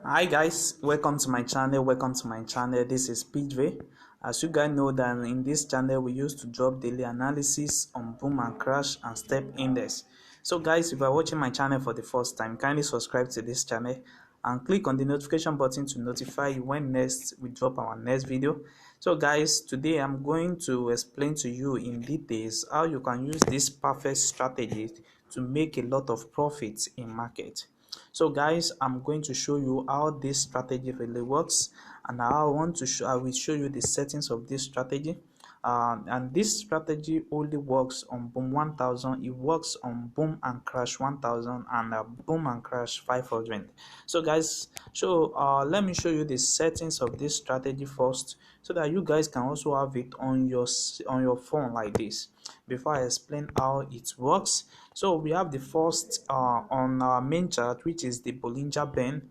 Hi guys, welcome to my channel. This is PJ. As you guys know that in this channel we used to drop daily analysis on boom and crash and step index. So guys, if you are watching my channel for the first time, kindly subscribe to this channel and click on the notification button to notify you when next we drop our next video. So guys, today I'm going to explain to you in details how you can use this perfect strategy to make a lot of profits in market. So guys, I'm going to show you how this strategy really works, and I will show you the settings of this strategy. And this strategy only works on boom 1000. It works on boom and crash 1000 and boom and crash 500. So guys, let me show you the settings of this strategy first, so that you guys can also have it on your phone like this before I explain how it works. So we have the first on our main chart, which is the Bollinger Band.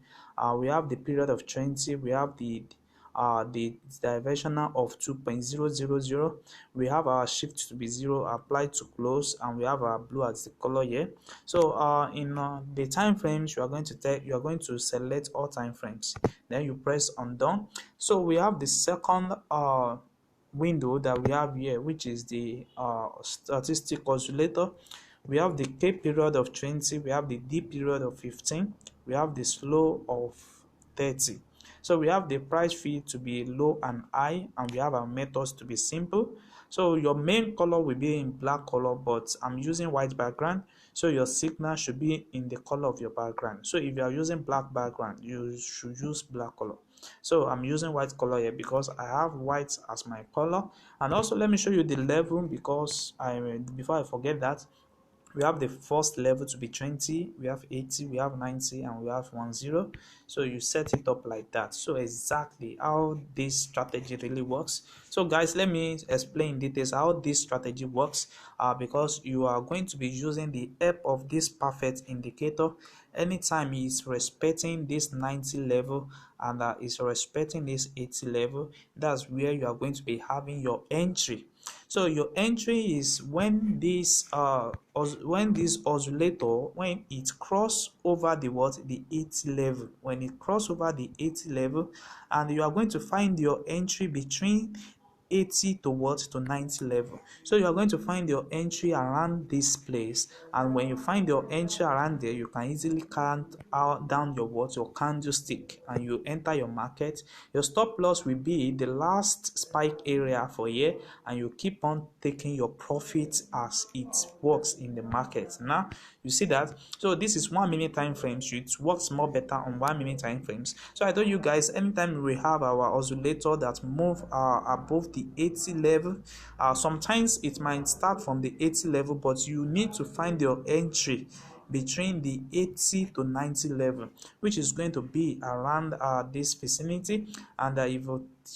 We have the period of 20. We have the diversional of 2.000. We have our shift to be 0 applied to close, and we have our blue as the color here. So in the time frames, you are going to select all time frames, then you press on done. So we have the second window that we have here, which is the statistic oscillator. We have the K period of 20, we have the D period of 15, we have the slow of 30. So we have the price feed to be low and high, and we have our methods to be simple. So your main color will be in black color, but I'm using white background, so your signal should be in the color of your background. So if you are using black background, you should use black color. So I'm using white color here because I have white as my color. And also let me show you the level, because before I forget that, we have the first level to be 20, we have 80, we have 90, and we have 10. So you set it up like that. So exactly how this strategy really works. So guys, let me explain in details how this strategy works, because you are going to be using the help of this perfect indicator anytime it's respecting this 90 level and is respecting this 80 level. That's where you are going to be having your entry. So your entry is when this oscillator, when it cross over the 80 level, when it cross over the 80 level, and you are going to find your entry between 80 to 90 level. So you are going to find your entry around this place, and when you find your entry around there, you can easily count out down your candlestick, and you enter your market. Your stop loss will be the last spike area for here, and you keep on taking your profit as it works in the market. Now you see that. So this is 1 minute time frames. It works more better on 1 minute time frames. So I told you guys, anytime we have our oscillator that move above the 80 level, sometimes it might start from the 80 level, but you need to find your entry between the 80 to 90 level, which is going to be around this vicinity. And if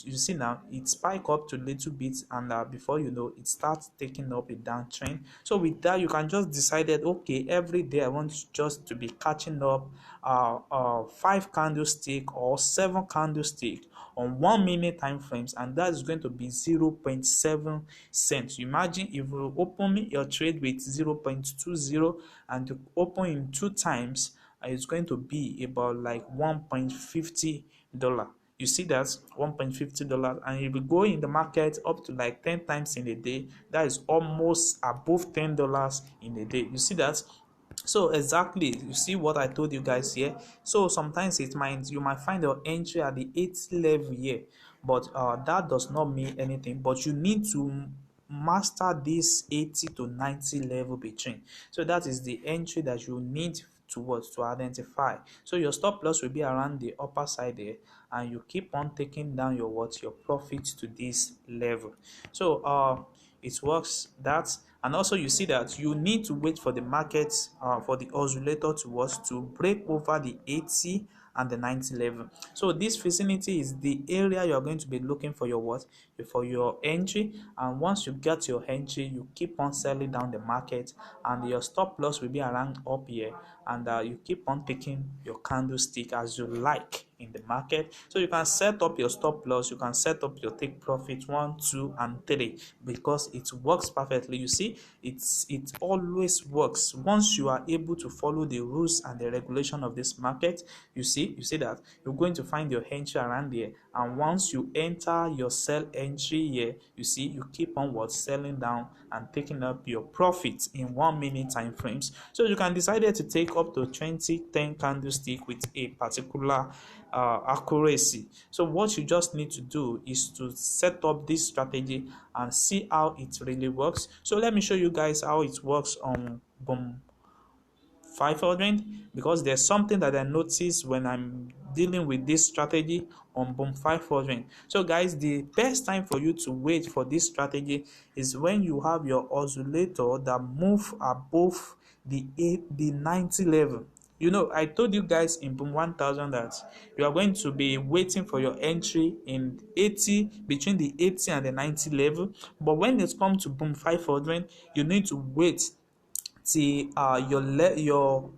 you see now, it spike up to a little bit, and before you know, it starts taking up a downtrend. So with that, you can just decide that, okay, every day I want just to be catching up 5 candlestick or 7 candlestick on 1 minute time frames, and that is going to be 0.7 cents. Imagine if you open your trade with 0.20 and you open in 2 times, it's going to be about like $1.50. You see that $1.50, and if you go in the market up to like 10 times in a day, that is almost above $10 in a day. You see that. So exactly, you see what I told you guys here. So sometimes you might find your entry at the 80 level here, but that does not mean anything. But you need to master this 80 to 90 level between. So that is the entry that you need to identify. So your stop loss will be around the upper side there, and you keep on taking down your profit to this level. So it works that. And also you see that you need to wait for the market, for the oscillator to break over the 80 and the 90 level. So this vicinity is the area you are going to be looking for your entry. And once you get your entry, you keep on selling down the market, and your stop loss will be around up here, and you keep on taking your candlestick as you like. in the market. So you can set up your stop loss, you can set up your take profit 1, 2 and 3 because it works perfectly. You see, it always works once you are able to follow the rules and the regulation of this market. You see that you're going to find your entry around there, and once you enter your sell entry here, you see you keep on what selling down and taking up your profit in 1 minute time frames. So you can decide to take up to 10 candlestick with a particular accuracy. So what you just need to do is to set up this strategy and see how it really works. So let me show you guys how it works on Boom 500, because there's something that I notice when I'm dealing with this strategy on Boom 500. So guys, the best time for you to wait for this strategy is when you have your oscillator that move above the 90 level. You know, I told you guys in Boom 1000 that you are going to be waiting for your entry in 80, between the 80 and the 90 level. But when it comes to Boom 500, you need to wait till your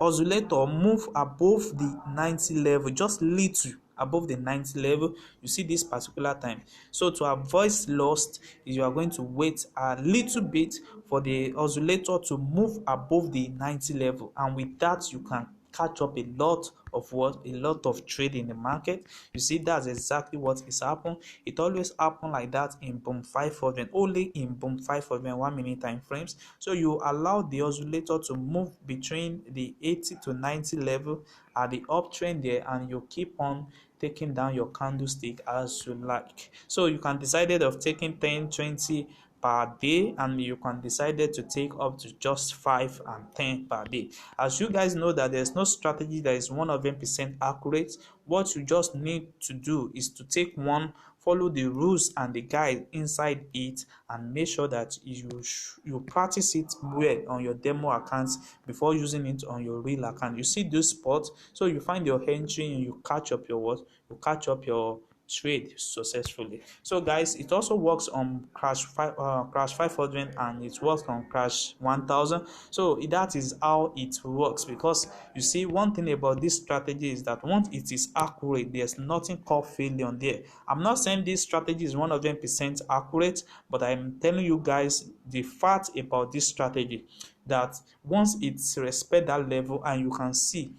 oscillator move above the 90 level, just little above the 90 level. You see this particular time. So to avoid loss, you are going to wait a little bit for the oscillator to move above the 90 level, and with that you can catch up a lot of trade in the market. You see, that's exactly what is happening. It always happen like that in Boom 500, only in Boom 500 1 minute time frames. So you allow the oscillator to move between the 80 to 90 level at the uptrend there, and you keep on taking down your candlestick as you like. So you can decide of taking 10, 20 per day, and you can decide to take up to just 5 and 10 per day. As you guys know that there's no strategy that is 100% accurate. What you just need to do is to take one, follow the rules and the guide inside it, and make sure that you practice it well on your demo accounts before using it on your real account. You see this spot, so you find your entry and you catch up your what you catch up your trade successfully. So guys, it also works on crash 500, and it works on crash 1000. So that is how it works, because you see, one thing about this strategy is that once it is accurate, there's nothing called failure on there. I'm not saying this strategy is 100% accurate, but I'm telling you guys the fact about this strategy, that once it's respect that level, and you can see,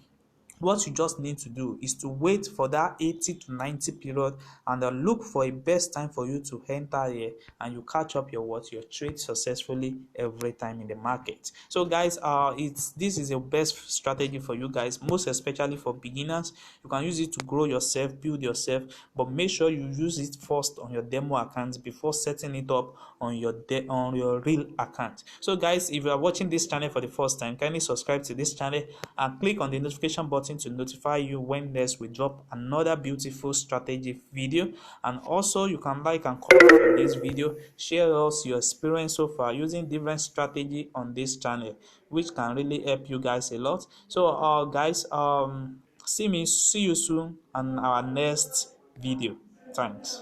what you just need to do is to wait for that 80 to 90 period, and then look for a best time for you to enter here, and you catch up your trade successfully every time in the market. So guys, this is your best strategy for you guys, most especially for beginners. You can use it to grow yourself, build yourself, but make sure you use it first on your demo account before setting it up on your real account. So guys, if you are watching this channel for the first time, kindly subscribe to this channel and click on the notification button to notify you when next we drop another beautiful strategy video. And also, you can like and comment on this video, share us your experience so far using different strategy on this channel, which can really help you guys a lot. So guys, see you soon on our next video. Thanks.